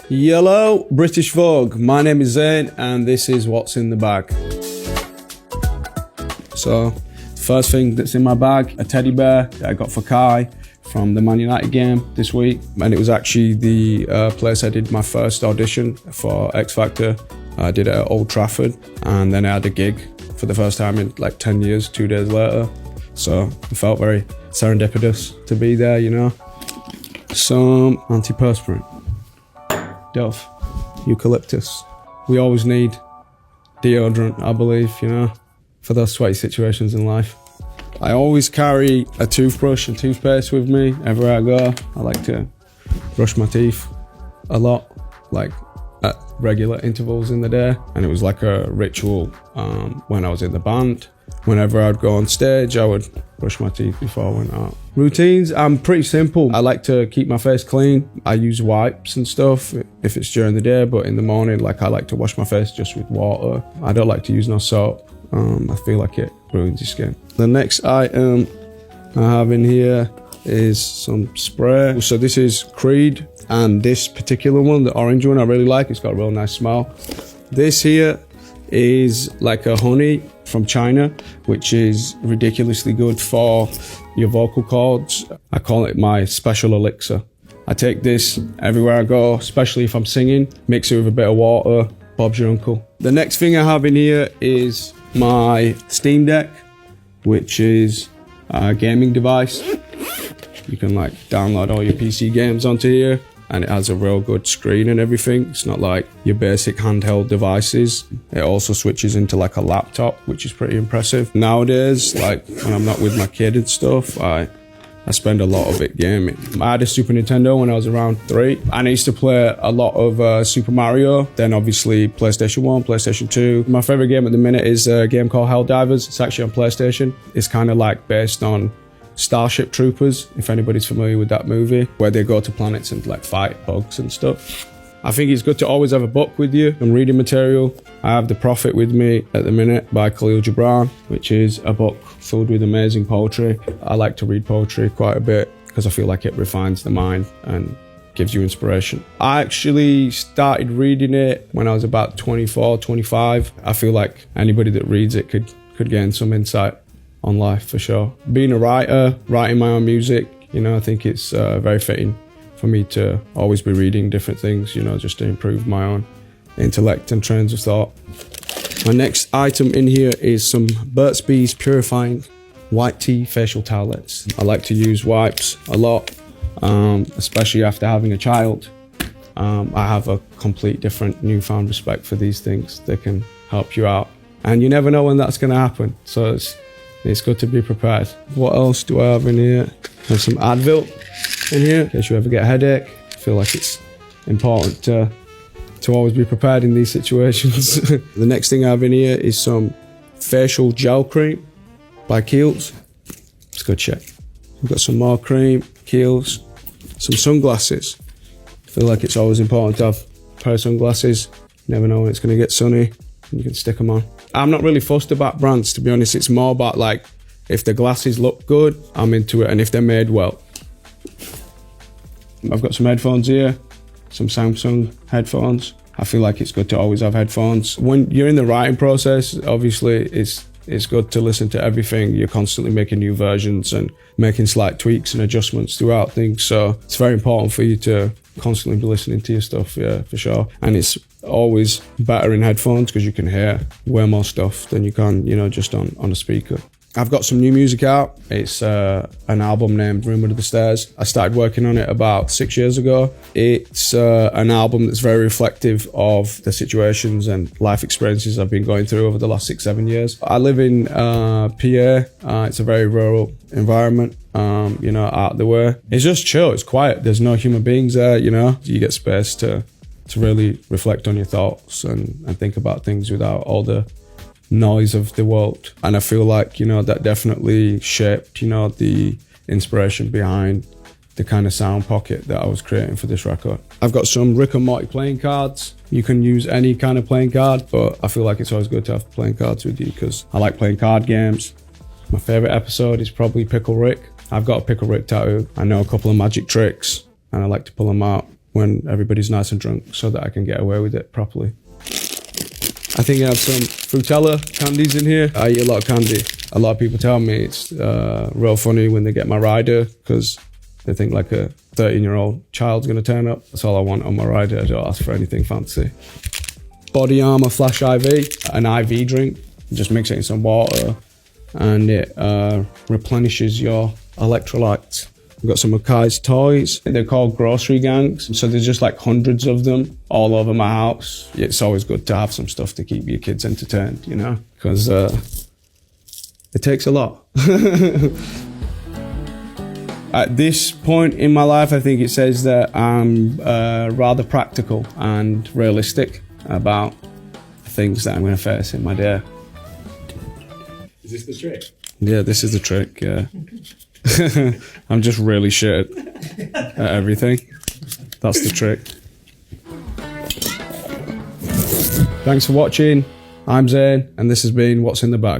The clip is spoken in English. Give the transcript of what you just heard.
Hello, British Vogue. My name is Zayn and this is what's in the bag. So, first thing that's in my bag, a teddy bear that I got for Kai from the Man United game this week. And it was actually the place I did my first audition for X Factor. I did it at Old Trafford and then I had a gig for the first time in like 10 years, 2 days later. So it felt very serendipitous to be there, you know. Some antiperspirant. Dove, eucalyptus. We always need deodorant, I believe, you know, for those sweaty situations in life. I always carry a toothbrush and toothpaste with me everywhere I go. I like to brush my teeth a lot, like at regular intervals in the day. And it was like a ritual when I was in the band. Whenever I'd go on stage, I would brush my teeth before I went out. Routines, I'm pretty simple. I like to keep my face clean. I use wipes and stuff if it's during the day, but in the morning, like I like to wash my face just with water. I don't like to use no soap. I feel like it ruins your skin. The next item I have in here is some spray. So this is Creed, and this particular one, the orange one, I really like. It's got a real nice smell. This here is like a honey from China, which is ridiculously good for your vocal cords. I call it my special elixir. I take this everywhere I go, especially if I'm singing, mix it with a bit of water, Bob's your uncle. The next thing I have in here is my Steam Deck, which is a gaming device. You can like download all your PC games onto here, and it has a real good screen and everything. It's not like your basic handheld devices. It also switches into like a laptop, which is pretty impressive. Nowadays, like when I'm not with my kid and stuff, I spend a lot of it gaming. I had a Super Nintendo when I was around 3, and I used to play a lot of Super Mario, then obviously PlayStation 1, PlayStation 2. My favorite game at the minute is a game called Helldivers. It's actually on PlayStation. It's kind of like based on Starship Troopers, if anybody's familiar with that movie, where they go to planets and like fight bugs and stuff. I think it's good to always have a book with you, some reading material. I have The Prophet with me at the minute by Khalil Gibran, which is a book filled with amazing poetry. I like to read poetry quite a bit because I feel like it refines the mind and gives you inspiration. I actually started reading it when I was about 24, 25. I feel like anybody that reads it could gain some insight on life for sure. Being a writer, writing my own music, you know, I think it's very fitting for me to always be reading different things, you know, just to improve my own intellect and trains of thought. My next item in here is some Burt's Bees Purifying White Tea Facial Towelettes. I like to use wipes a lot, especially after having a child. I have a complete different newfound respect for these things. They can help you out. And you never know when that's gonna happen. So it's good to be prepared. What else do I have in here? I have some Advil in here in case you ever get a headache. I feel like it's important to always be prepared in these situations. The next thing I have in here is some facial gel cream by Kiehl's. It's good shit. We've got some more cream, Kiehl's, some sunglasses. I feel like it's always important to have a pair of sunglasses. You never know when it's gonna get sunny and you can stick them on. I'm not really fussed about brands, to be honest. It's more about like, if the glasses look good, I'm into it, and if they're made well. I've got some headphones here, some Samsung headphones. I feel like it's good to always have headphones. When you're in the writing process, obviously it's good to listen to everything. You're constantly making new versions and making slight tweaks and adjustments throughout things. So it's very important for you to constantly be listening to your stuff, yeah, for sure. And it's always better in headphones because you can hear way more stuff than you can, you know, just on a speaker. I've got some new music out. It's an album named Room Under the Stairs. I started working on it about 6 years ago. It's an album that's very reflective of the situations and life experiences I've been going through over the last 6-7 years. I live in PA. It's a very rural environment, you know, out of the way. It's just chill, it's quiet. There's no human beings there, you know. You get space to really reflect on your thoughts and think about things without all the noise of the world. And I feel like, you know, that definitely shaped, you know, the inspiration behind the kind of sound pocket that I was creating for this record. I've got some Rick and Morty playing cards. You can use any kind of playing card, but I feel like it's always good to have playing cards with you because I like playing card games. My favorite episode is probably Pickle Rick. I've got a Pickle Rick tattoo. I know a couple of magic tricks and I like to pull them out when everybody's nice and drunk so that I can get away with it properly. I think I have some Frutella candies in here. I eat a lot of candy. A lot of people tell me it's real funny when they get my rider because they think like a 13-year-old child's going to turn up. That's all I want on my rider. I don't ask for anything fancy. Body Armor Flash IV, an IV drink. Just mix it in some water and it replenishes your electrolytes. I've got some of Kai's toys. They're called grocery gangs. So there's just like hundreds of them all over my house. It's always good to have some stuff to keep your kids entertained, you know, because it takes a lot. At this point in my life, I think it says that I'm rather practical and realistic about the things that I'm going to face in my day. Is this the trick? Yeah, this is the trick, yeah. I'm just really shit at everything. That's the trick. Thanks for watching. I'm Zane, and this has been What's in the Bag.